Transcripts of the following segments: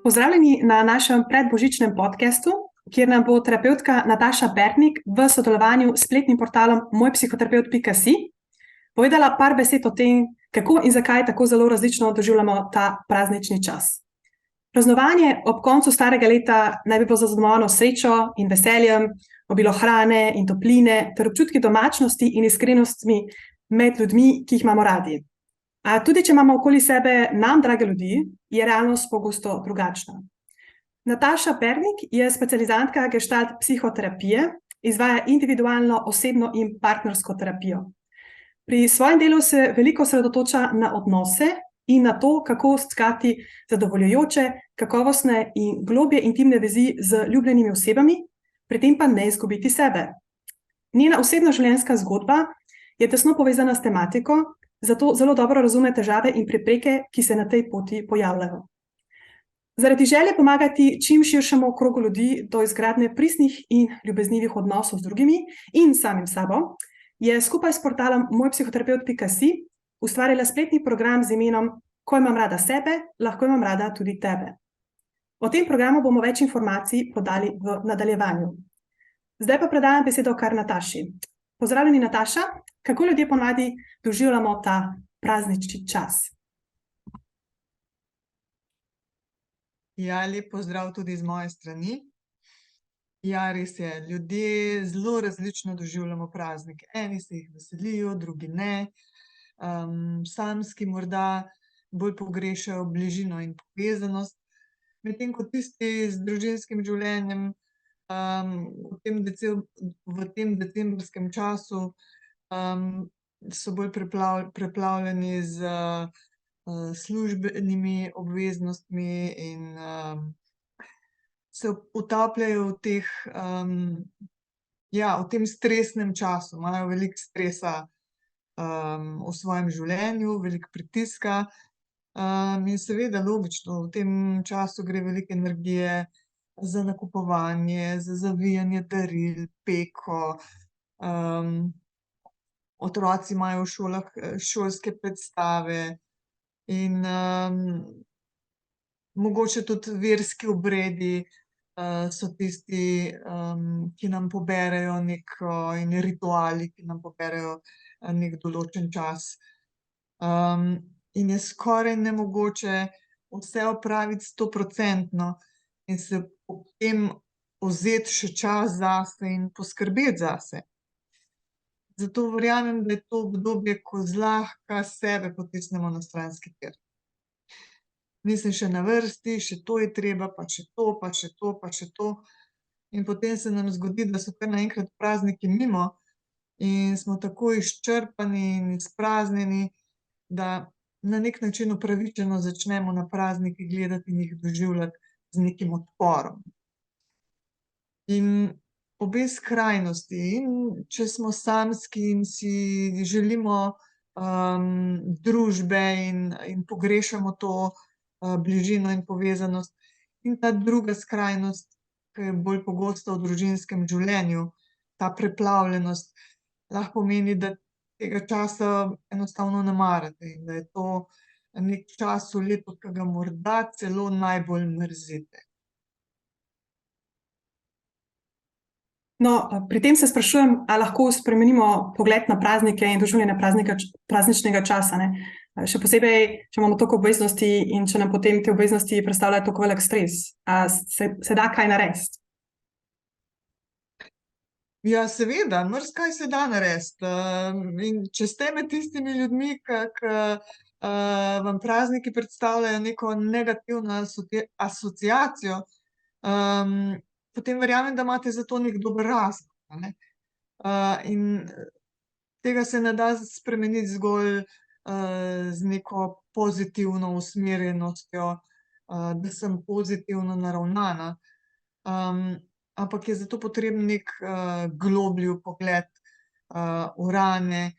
Pozdravljeni na našem predbožičnem podkastu, kjer nam bo terapevtka Nataša Bertnik v sodelovanju s spletnim portalom mojpsihoterapevt.si povedala par besed o tem, kako in zakaj tako zelo različno doživljamo ta praznični čas. Praznovanje ob koncu starega leta naj bi bilo zaznamovano s srečo in veseljem, obilo hrane in topline ter občutki domačnosti in iskrenostmi med ljudmi, ki jih imamo radi. A tudi, če imamo okoli sebe nam drage ljudi, je realnost pogosto drugačna. Nataša Bertnik je specializantka gestalt psihoterapije, izvaja individualno, osebno in partnersko terapijo. Pri svojem delu se veliko osredotoča na odnose in na to, kako stkati zadovoljujoče, kakovostne in globje intimne vezi z ljubljenimi osebami, pri tem pa ne izgubiti sebe. Njena osebna življenjska zgodba je tesno povezana s tematiko, zato zelo dobro razume težave in prepreke, ki se na tej poti pojavljajo. Zaradi želje pomagati čim širšemu krogu ljudi do izgradnje pristnih in ljubeznivih odnosov z drugimi in samim sabo, je skupaj s portalom mojpsihoterapevt.si ustvarila spletni program z imenom Ko imam rada sebe, lahko imam rada tudi tebe. O tem programu bomo več informacij podali v nadaljevanju. Zdaj pa predajam besedo kar Nataši. Pozdravljeni, Nataša. Kako ljudje ponavadi doživljamo ta praznični čas? Ja, lep pozdrav tudi z moje strani. Ja, res je, ljudje zelo različno doživljamo praznike. Eni se jih veselijo, drugi ne. Samski morda bolj pogrešajo bližino in povezanost, medtem ko tisti z družinskim življenjem v tem decembrskem času so bolj preplavljeni z službenimi obveznostmi in se utapljajo v teh, v tem stresnem času. Imajo veliko stresa v svojem življenju, veliko pritiska. In seveda logično, v tem času gre veliko energije za nakupovanje, za zavijanje daril, peko. Otroci imajo v šolah šolske predstave in mogoče tudi verski obredi so tisti, ki nam poberejo in rituali, ki nam poberejo neki določen čas. In je skoraj nemogoče vse opraviti 100% in se ob tem vzeti še čas zase in poskrbeti zase. Zato verjamem, da je to obdobje, ko zlahka sebe potisnemo na stranski tir. Nisem še na vrsti, še to je treba, pa še to, pa še to, pa še to. In potem se nam zgodi, da so kar naenkrat prazniki mimo in smo tako izčrpani in izpraznjeni, da na neki način upravičeno začnemo na praznike gledati in jih doživljati z nekim odporom. In obe skrajnosti, in če smo samski in si želimo družbe in pogrešamo to bližino in povezanost, in ta druga skrajnost, ki je bolj pogosta v družinskem življenju, ta preplavljenost, lahko pomeni, da tega časa enostavno ne marate in da je to neki čas v letu, ki ga morda celo najbolj mrzite. No, pri tem se sprašujem, ali lahko spremenimo pogled na praznike in doživljanje prazničnega časa, ne? Še posebej, če imamo toliko obveznosti in če nam potem te obveznosti predstavljajo toliko velik stres. A se da kaj narediti? Ja, seveda, marsikaj se da narediti. In če ste med tistimi ljudmi, ki vam prazniki predstavljajo neko negativno asociacijo, potem verjamem, da imate za to neki dober razlog, a ne. In tega se ne da spremeniti zgolj z neko pozitivno usmerjenostjo, da sem pozitivno naravnana. Ampak je za to potreben neki globlji vpogled v rane.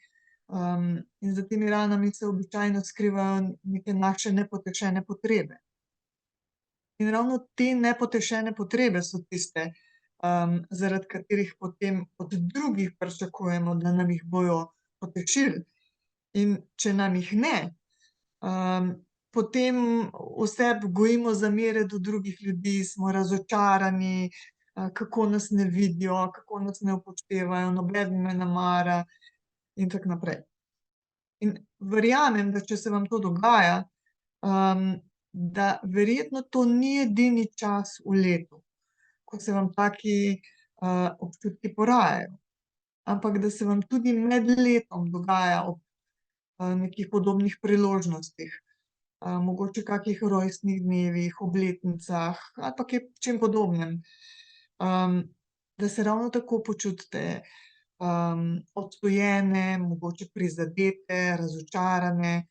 In za temi ranami se običajno skrivajo neke naše nepotešene potrebe. In ravno te nepotešene potrebe so tiste, zaradi katerih potem od drugih pričakujemo, da nam jih bojo potešili. In če nam jih ne, potem v sebi gojimo zamere do drugih ljudi, smo razočarani, kako nas ne vidijo, kako nas ne upoštevajo, noben me ne mara in tako naprej. In verjamem, da če se vam to dogaja, da verjetno to ni edini čas v letu, ko se vam taki, občutki porajajo, ampak da se vam tudi med letom dogaja ob, nekih podobnih priložnostih, mogoče kakih rojstnih dnevih, obletnicah ali pa kaj čem podobnem. Da se ravno tako počutite, odtujene, mogoče prizadete, razočarane,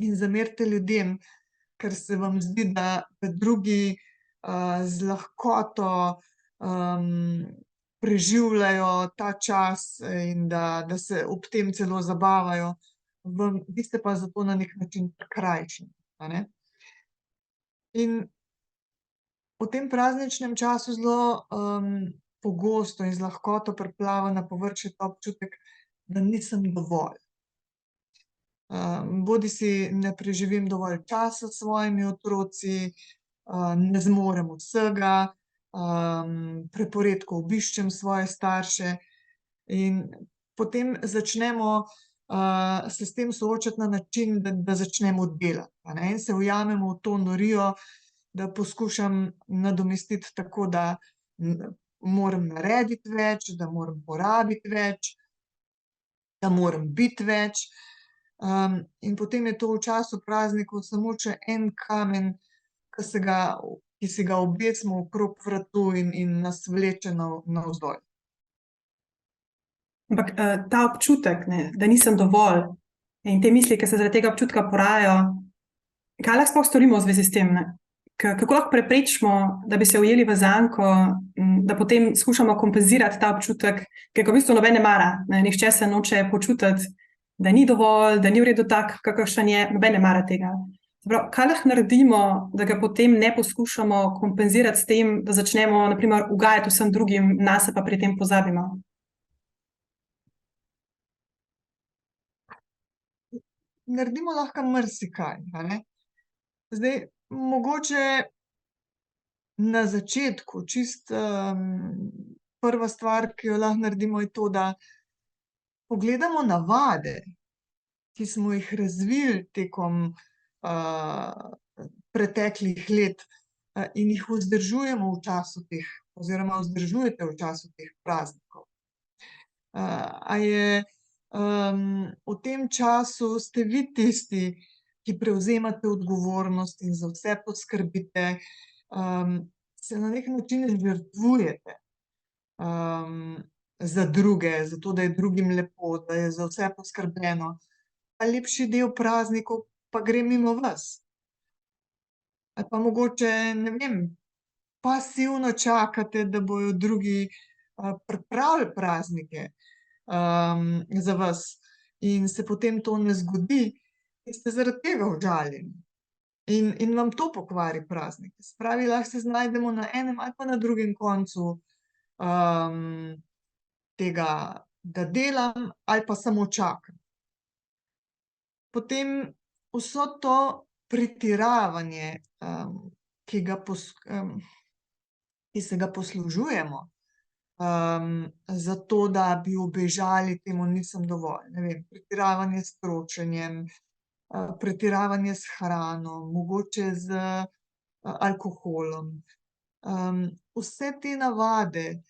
in zamerite ljudem, ker se vam zdi, da drugi, z lahkoto, preživljajo ta čas in da se ob tem celo zabavajo. Vi ste pa zato na neki način prikrajšani, a ne. In v tem prazničnem času zelo, pogosto in z lahkoto priplava na površje ta občutek, da nisem dovolj. Bodisi ne preživim dovolj časa s svojimi otroci, ne zmorem vsega, preporedko obiščem svoje starše in potem začnemo, se s tem soočati na način, da začnemo delati, a ne, in se ujamemo v to norijo, da poskušam nadomestiti tako, da moram narediti več, da moram porabiti več, da moram biti več. In potem je to v času praznikov samo še en kamen, ki si ga obesimo okrog vratu in nas vleče navzdol. Ampak, ta občutek, ne, da nisem dovolj, in te misli, ki se zaradi tega občutka porajajo, kaj lahko sploh storimo v zvezi s tem, ne? Kako lahko preprečimo, da bi se ujeli v zanko, da potem skušamo kompenzirati ta občutek, ki ga v bistvu noben ne mara, ne, nihče se noče počutiti, da ni dovolj, da ni v redu tak, kakršen je, noben ne mara tega. Se pravi, kaj lahko naredimo, da ga potem ne poskušamo kompenzirati s tem, da začnemo na primer ugajati vsem drugim, nase pa pri tem pozabimo? Naredimo lahko marsikaj, a ne. Zdaj, mogoče na začetku čisto, prva stvar, ki jo lahko naredimo, je to, da pogledamo navade, ki smo jih razvili tekom, preteklih let, in jih vzdržujemo v času teh oziroma vzdržujete v času teh praznikov. A je, v tem času ste vi tisti, ki prevzemate odgovornost in za vse poskrbite, se na neki način žrtvujete, za druge, zato da je drugim lepo, da je za vse poskrbljeno. Ta lepši del praznikov pa gre mimo vas. Ali pa mogoče, ne vem, pasivno čakate, da bojo drugi, pripravili praznike, za vas in se potem to ne zgodi in ste zaradi tega užaljeni. In vam to pokvari praznik. Se pravi, lahko se znajdemo na enem ali pa na drugem koncu, tega, da delam ali pa samo čakam. Potem vso to pretiravanje, ki se ga poslužujemo, zato da bi ubežali temu nisem dovolj. Ne vem, pretiravanje s trošenjem, pretiravanje s hrano, mogoče z, alkoholom. Vse te navade,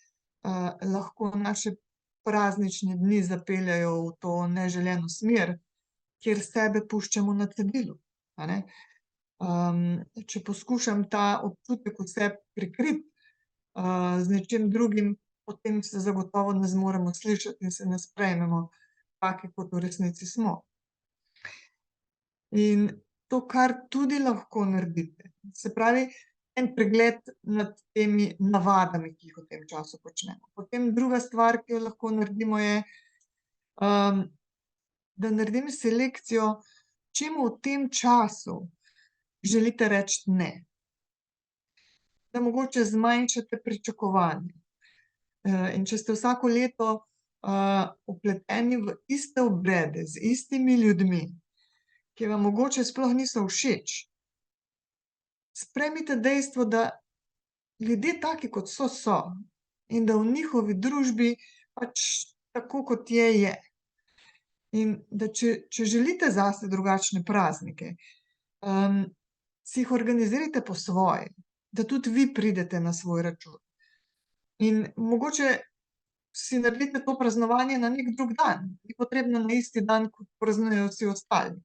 lahko naše praznične dni zapeljejo v to neželeno smer, kjer sebe puščamo na cedilu, a ne. Če poskušam ta občutek v sebi prikriti, z nečim drugim, potem se zagotovo ne zmoremo slišati in se ne sprejmemo taki, kot v resnici smo. In to, kar tudi lahko naredite, se pravi, en pregled nad temi navadami, ki jih v tem času počnemo. Potem druga stvar, ki jo lahko naredimo, je, da naredim selekcijo, čemu v tem času želite reči ne. Da mogoče zmanjšate pričakovanja. In če ste vsako leto, vpleteni v iste obrede z istimi ljudmi, ki vam mogoče sploh niso všeč. Sprejmite dejstvo, da ljudje taki, kot so, so in da v njihovi družbi pač tako, kot je. In da če želite zase drugačne praznike, si jih organizirajte po svoje, da tudi vi pridete na svoj račun. In mogoče si naredite to praznovanje na nek drug dan, ni potrebno na isti dan, kot praznujejo vsi ostali.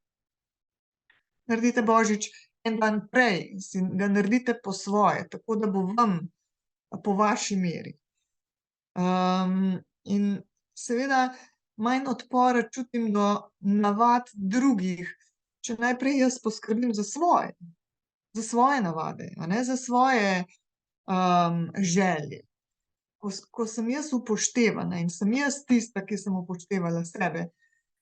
Naredite božič en dan prej in si ga naredite po svoje, tako da bo vam po vaši meri. In seveda manj odpora čutim do navad drugih, če najprej jaz poskrbim za svoje navade, a ne, za svoje želje. Ko sem jaz upoštevana in sem jaz tista, ki sem upoštevala sebe,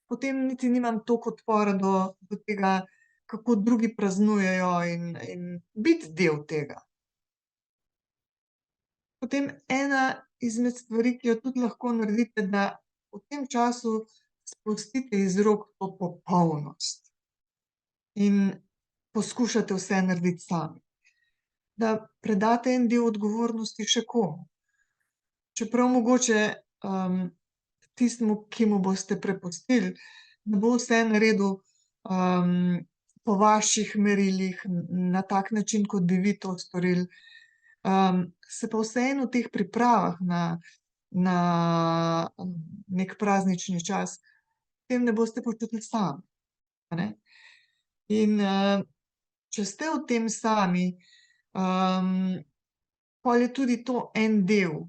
potem niti nimam toliko odpora do tega, kako drugi praznujejo in biti del tega. Potem ena izmed stvari, ki jo tudi lahko naredite, da v tem času spustite iz rok to popolnost in poskušate vse narediti sami. Da predate en del odgovornosti še komu. Čeprav mogoče tistemu, ki mu boste prepustili, ne bo vse naredil po vaših merilih, na tak način, kot bi vi to storili. Se pa vseeno v teh pripravah na neki praznični čas, potem ne boste počutili sami, a ne. In če ste v tem sami, pol je tudi to en del,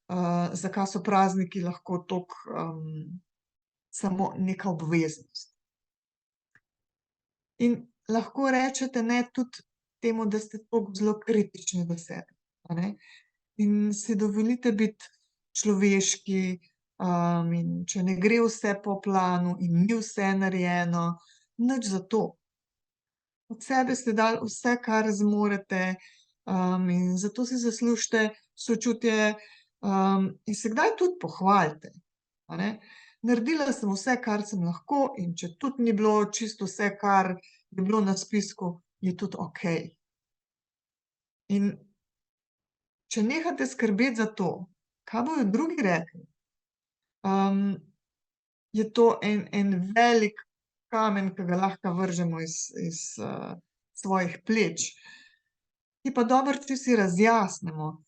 zakaj so prazniki lahko toliko samo neka obveznost. In lahko rečete ne tudi temu, da ste toliko zelo kritični do sebe, a ne. In si dovolite biti človeški, in če ne gre vse po planu in ni vse narejeno, nič zato. Od sebe ste dali vse, kar zmorete, in zato si zaslužite sočutje, in se kdaj tudi pohvalite, a ne. Naredila sem vse, kar sem lahko, in če tudi ni bilo čisto vse, kar je bilo na spisku, je tudi okej. In če nehate skrbeti za to, kaj bojo drugi rekli, je to en velik kamen, ki ga lahko vržemo iz svojih pleč. Je pa dobro, če si razjasnimo,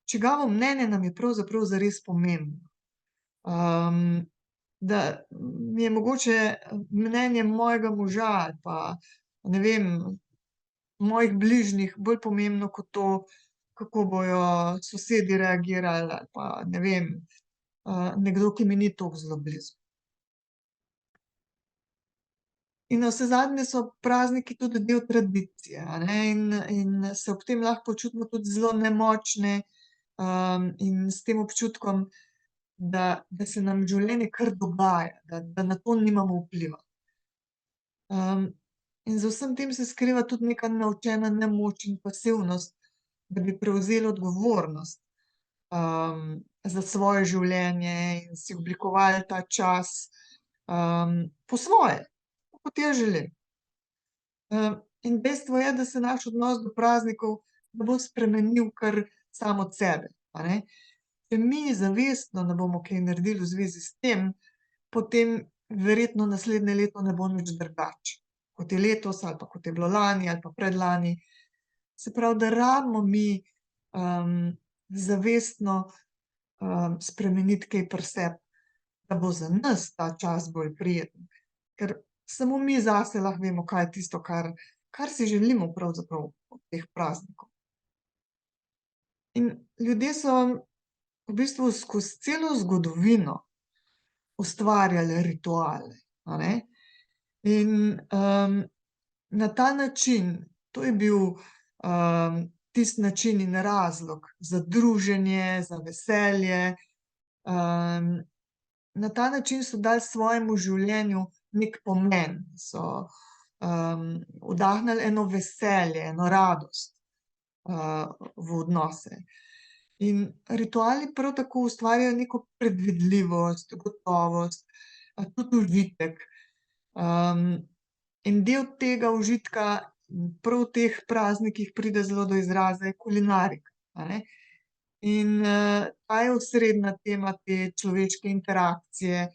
čigavo mnenje nam je pravzaprav zares pomembno. Da mi je mogoče mnenje mojega moža ali pa, ne vem, mojih bližnjih bolj pomembno kot to, kako bojo sosedi reagirali ali pa, ne vem, nekdo, ki mi ni toliko zelo blizu. In navsezadnje so prazniki tudi del tradicije, a ne, in se ob tem lahko počutimo tudi zelo nemočne, in s tem občutkom, da se nam življenje kar dogaja, da na to nimamo vpliva. In za vsem tem se skriva tudi neka naučena nemoč in pasivnost, da bi prevzeli odgovornost, za svoje življenje in si oblikovali ta čas, po svoje, kot jaz želim. In dejstvo je, da se naš odnos do praznikov ne bo spremenil kar sam od sebe, a ne. Če mi zavestno ne bomo kaj naredili v zvezi s tem, potem verjetno naslednje leto ne bo nič drugače, kot je letos ali pa kot je bilo lani ali pa predlani. Se pravi, da rabimo mi zavestno spremeniti kaj pri sebi, da bo za nas ta čas bolj prijeten. Ker samo mi zase lahko vemo, kaj je tisto, kar si želimo pravzaprav od teh praznikov. In ljudje so v bistvu skozi celo zgodovino ustvarjali rituale, a ne. In na ta način, to je bil tisti način in razlog za druženje, za veselje. Na ta način so dali svojemu življenju neki pomen, so vdahnili eno veselje, eno radost v odnose. In rituali prav tako ustvarjajo neko predvidljivost, gotovost, tudi užitek. In del tega užitka prav v teh praznikih pride zelo do izraza, je kulinarika, a ne. In ta je osrednja tema te človeške interakcije,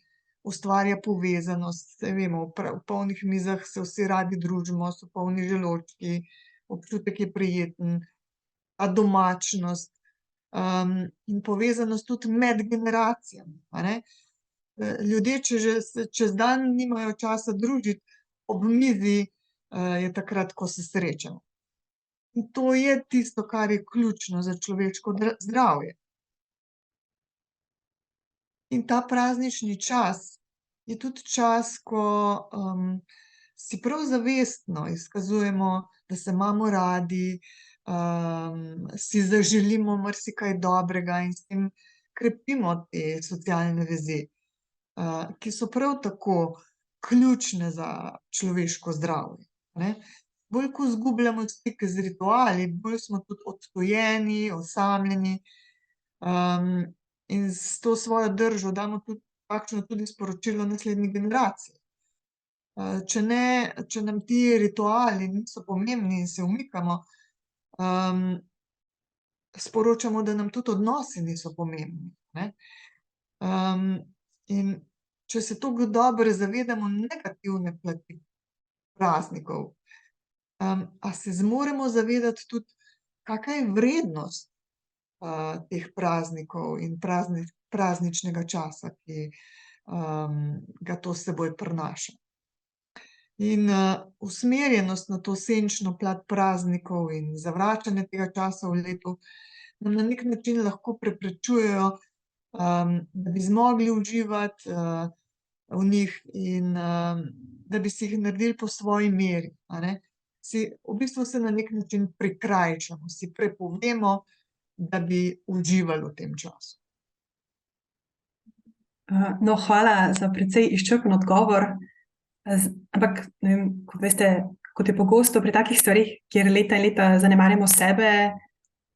ustvarja povezanost, saj vemo, v polnih mizah se vsi radi družimo, so polni želodčki, občutek je prijeten, ta domačnost, in povezanost tudi med generacijami, a ne. Ljudje, če že se čez dan nimajo časa družiti, ob mizi, je takrat, ko se srečamo. In to je tisto, kar je ključno za človeško zdravje. In ta praznični čas je tudi čas, ko, si prav zavestno izkazujemo, da se imamo radi, si zaželimo marsikaj dobrega in s tem krepimo te socialne vezi, ki so prav tako ključne za človeško zdravje, ne. Bolj ko izgubljamo stik z rituali, bolj smo tudi odtujeni, osamljeni, in s to svojo držo damo tudi takšno tudi sporočilo naslednji generaciji. Če nam ti rituali niso pomembni in se umikamo, sporočamo, da nam tudi odnosi niso pomembni, ne. In če se toliko dobro zavedamo negativne plati praznikov, a se zmoremo zavedati tudi, kaka je vrednost, teh praznikov in prazničnega časa, ki, ga to s seboj prinaša. In usmerjenost na to senčno plat praznikov in zavračanje tega časa v letu nam na neki način lahko preprečujejo, da bi zmogli uživati, v njih in, da bi si jih naredili po svoji meri, a ne. V bistvu se na neki način prikrajšamo, si prepovemo, da bi uživali v tem času. No, hvala za precej izčrpen odgovor. Ampak, ne vem, kot veste, kot je pogosto pri takih stvareh, kjer leta in leta zanemarjamo sebe,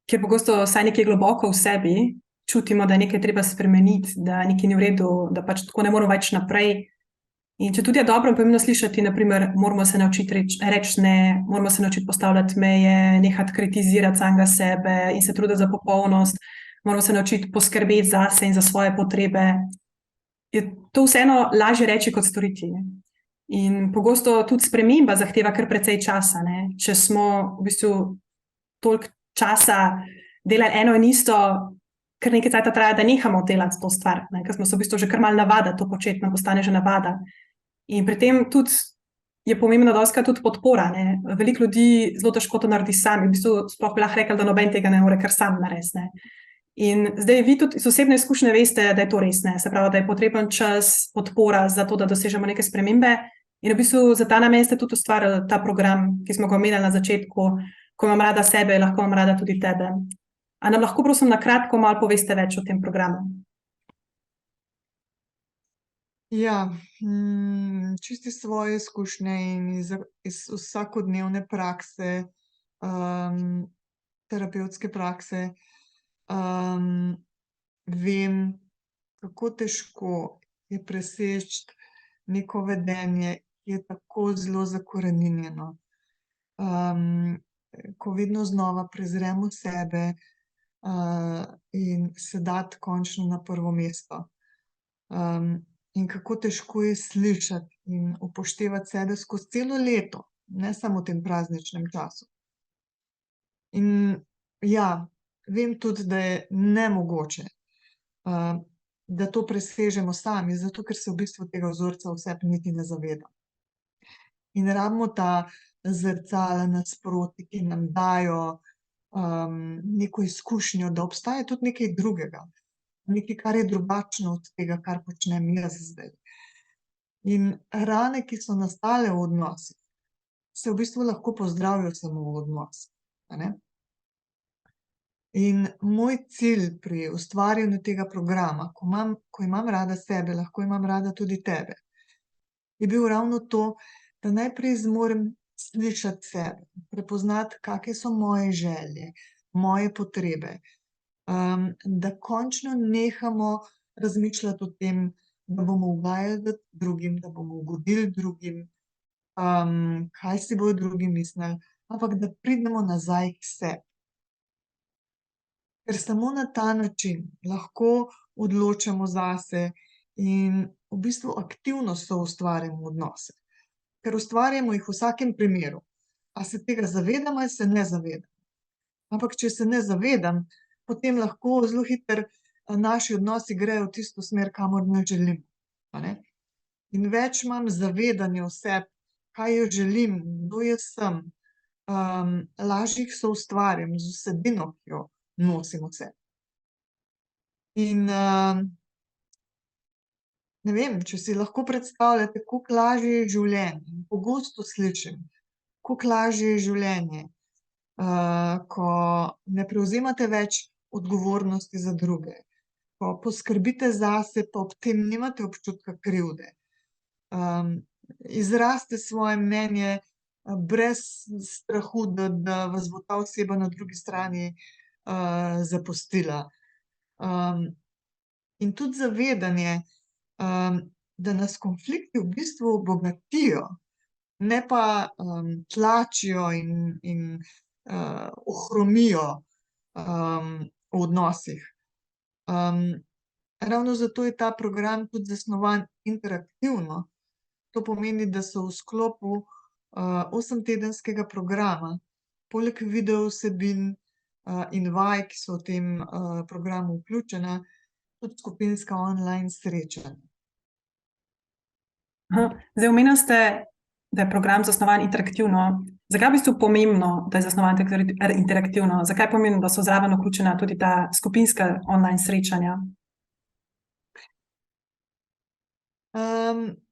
kjer pogosto vsaj nekje globoko v sebi čutimo, da je nekaj treba spremeniti, da nekaj ni v redu, da pač tako ne moremo več naprej. In četudi je dobro in pomembno slišati, na primer, moramo se naučiti reči ne, moramo se naučiti postavljati meje, nehati kritizirati samega sebe in se truditi za popolnost, moramo se naučiti poskrbeti zase in za svoje potrebe, je to vseeno lažje reči kot storiti. In pogosto tudi sprememba zahteva kar precej časa, ne. Če smo v bistvu toliko časa delali eno in isto, kar nekaj cajta traja, da nehamo delati to stvar, ne, ker smo se v bistvu že kar malo navadili to početi, nam postane že navada. In pri tem tudi je pomembna dostikrat tudi podpora, ne. Veliko ljudi zelo težko to naredi sami, v bistvu sploh bi lahko rekli, da noben tega ne more kar sam narediti, ne. In zdaj vi tudi iz osebne izkušnje veste, da je to res, ne, se pravi, da je potreben čas, podpora za to, da dosežemo neke spremembe. In v bistvu za ta namen ste tudi ustvarili ta program, ki smo ga omenjali na začetku, Ko imam rada sebe, lahko imam rada tudi tebe. A nam lahko, prosim, na kratko malo poveste več o tem programu? Ja, čisto iz svoje izkušnje in iz vsakodnevne prakse, terapevtske prakse, vem, kako težko je preseči neko vedenje, ki je tako zelo zakoreninjeno. Ko vedno znova prezremo sebe, in se dati končno na prvo mesto. In kako težko je slišati in upoštevati sebe skozi celo leto, ne samo v tem prazničnem času. In ja, vem tudi, da je nemogoče, da to presežemo sami, zato ker se v bistvu tega vzorca v sebi niti ne zavedamo. In rabimo ta zrcala nasproti, ki nam dajo, neko izkušnjo, da obstaja tudi nekaj drugega. Nekaj, kar je drugačno od tega, kar počnem jaz zdaj. In rane, ki so nastale v odnosih, se v bistvu lahko pozdravijo samo v odnosih, a ne. In moj cilj pri ustvarjanju tega programa, ko imam rada sebe, lahko imam rada tudi tebe, je bil ravno to, da najprej zmorem slišati sebe, prepoznati, kake so moje želje, moje potrebe, da končno nehamo razmišljati o tem, da bomo ugajali drugim, da bomo ugodili drugim, kaj si bodo drugi mislili, ampak da pridemo nazaj k sebi. Ker samo na ta način lahko odločamo zase in v bistvu aktivno soustvarjamo odnose. Ker ustvarjamo jih v vsakem primeru. A se tega zavedam ali se ne zavedam. Ampak če se ne zavedam, potem lahko zelo hitro naši odnosi grejo v tisto smer, kamor ne želimo. A ne? In več imam zavedanja o sebi, kaj jaz želim, kdo jaz sem, lažje jih soustvarjam z vsebino, ki jo nosim v sebi. In ne vem, če si lahko predstavljate, koliko lažje je življenje. Pogosto slišim, koliko lažje je življenje, ko ne prevzemate več odgovornosti za druge, ko poskrbite zase, pa ob tem nimate občutka krivde. Izrazite svoje mnenje brez strahu, da vas bo ta oseba na drugi strani zapustila. In tudi zavedanje, da nas konflikti v bistvu obogatijo, ne pa tlačijo in ohromijo v odnosih. Ravno zato je ta program tudi zasnovan interaktivno. To pomeni, da so v sklopu 8-tedenskega programa, poleg video vsebin in vaj, ki so v tem programu vključena, tudi skupinska online srečanja. Zdaj, omenili ste, da je program zasnovan interaktivno. Zakaj je v bistvu pomembno, da je zasnovan interaktivno? Zakaj je pomembno, da so zraven vključena tudi ta skupinska online srečanja?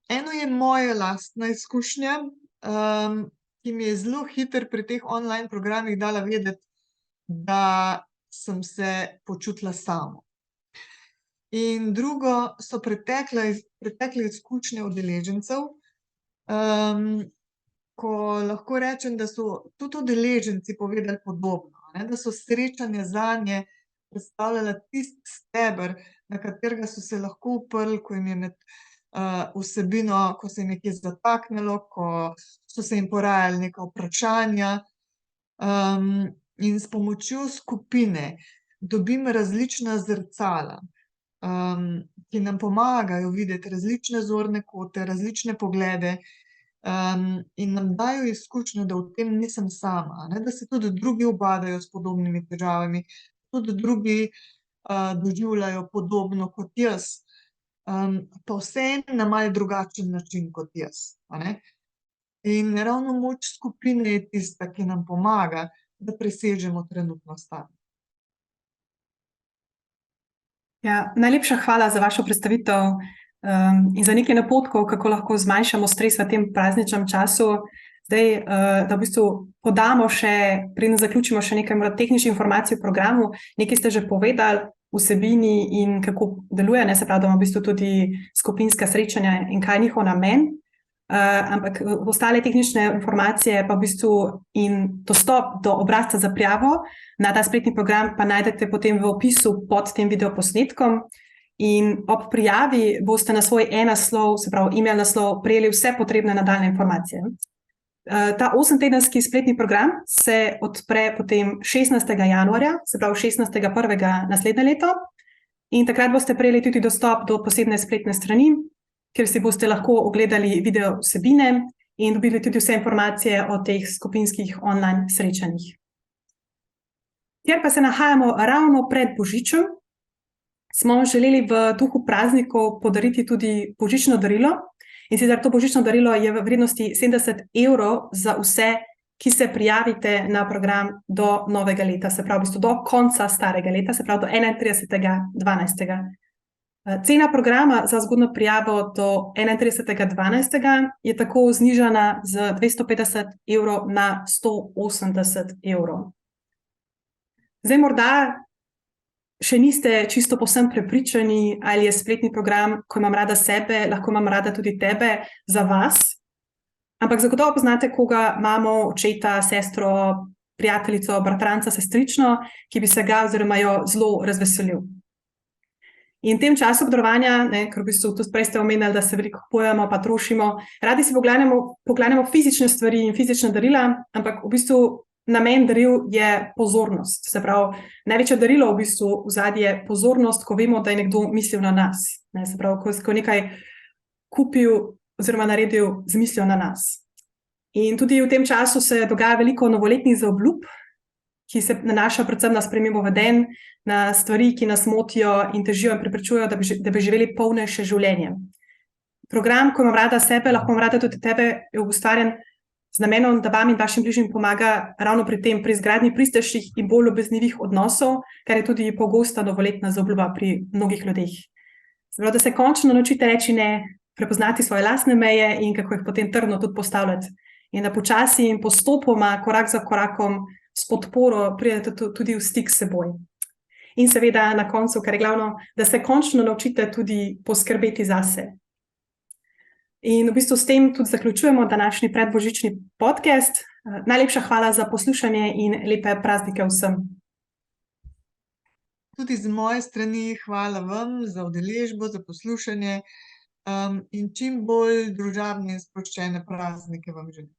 Eno je moja lastna izkušnja, ki mi je zelo hitro pri teh online programih dala vedeti, da sem se počutila samo. In drugo so pretekle izkušnje udeležencev, ko lahko rečem, da so tudi udeleženci povedali podobno, da so srečanja zanje predstavljala tisti steber, na katerega so se lahko uprli, ko jim je med vsebino, ko se jim je kje zataknilo, ko so se jim porajali neka vprašanja. In s pomočjo skupine dobim različna zrcala, ki nam pomagajo videti različne zorne kote, različne poglede, in nam dajo izkušnjo, da v tem nisem sama, da se tudi drugi ubadajo s podobnimi težavami, tudi drugi doživljajo podobno kot jaz, pa vseeno na malo drugačen način kot jaz, In ravno moč skupine je tista, ki nam pomaga, da presežemo trenutno stanje. Ja, najlepša hvala za vašo predstavitev in za nekaj napotkov, kako lahko zmanjšamo stres v tem prazničnem času. Zdaj, da v bistvu podamo še, preden zaključimo, še nekaj tehničnih informacij o programu. Nekaj ste že povedali, vsebini in kako deluje, se pravi, da imamo v bistvu tudi skupinska srečanja in kaj je njihov namen. Ampak ostale tehnične informacije pa v bistvu in dostop do obrazca za prijavo na ta spletni program pa najdete potem v opisu pod tem videoposnetkom. In ob prijavi boste na svoj e-naslov, se pravi e-mail naslov, prejeli vse potrebne nadaljne informacije. Ta 8-tedenski spletni program se odpre potem 16. januarja, se pravi 16.1. naslednje leto, in takrat boste prejeli tudi dostop do posebne spletne strani, kjer si boste lahko ogledali video vsebine in dobili tudi vse informacije o teh skupinskih online srečanjih. Ker pa se nahajamo ravno pred Božičem, smo želeli v duhu praznikov podariti tudi božično darilo. In sicer to božično darilo je v vrednosti 70 € za vse, ki se prijavite na program do novega leta, se pravi v bistvu do konca starega leta, se pravi do 31.12. Cena programa za zgodnjo prijavo do 31.12. je tako znižana z 250 € na 180 €. Zdaj morda še niste čisto povsem prepričani, ali je spletni program, ko imam rada sebe, lahko imam rada tudi tebe, za vas. Ampak zagotovo poznate koga, mamo, očeta, sestro, prijateljico, bratranca, sestrično, ki bi se ga oziroma jo zelo razveselil. In v tem času obdarovanja, ker v bistvu tudi prej ste omenili, da se veliko kupujemo, pa trošimo, radi si poklanjamo fizične stvari in fizična darila, ampak v bistvu namen daril je pozornost. Se pravi, največje darilo v bistvu vzadje je pozornost, ko vemo, da je nekdo mislil na nas. Se pravi, ko je nekaj kupil oziroma naredil z mislijo na nas. In tudi v tem času se dogaja veliko novoletnih zaobljub, ki se nanaša predvsem na spremembo vedenj, na stvari, ki nas motijo in težijo in preprečujejo, da bi živeli polnejše življenje. Program, Ko imam rada sebe, lahko imam rada tudi tebe, je ustvarjen z namenom, da vam in vašim bližnjim pomaga ravno pri tem, pri izgradnji pristejših in bolj ljubeznivih odnosov, kar je tudi pogosta novoletna zaobljuba pri mnogih ljudeh. Zdaj, da se končno naučite reči ne, prepoznati svoje lastne meje in kako jih potem trdno tudi postavljati. In da počasi in postopoma, korak za korakom, s podporo pridete tudi v stik s seboj. In seveda na koncu, kar je glavno, da se končno naučite tudi poskrbeti zase. In v bistvu s tem tudi zaključujemo današnji predbožični podcast. Najlepša hvala za poslušanje in lepe praznike vsem. Tudi z moje strani hvala vam za udeležbo, za poslušanje in čim bolj družabne in sproščene praznike vam želim.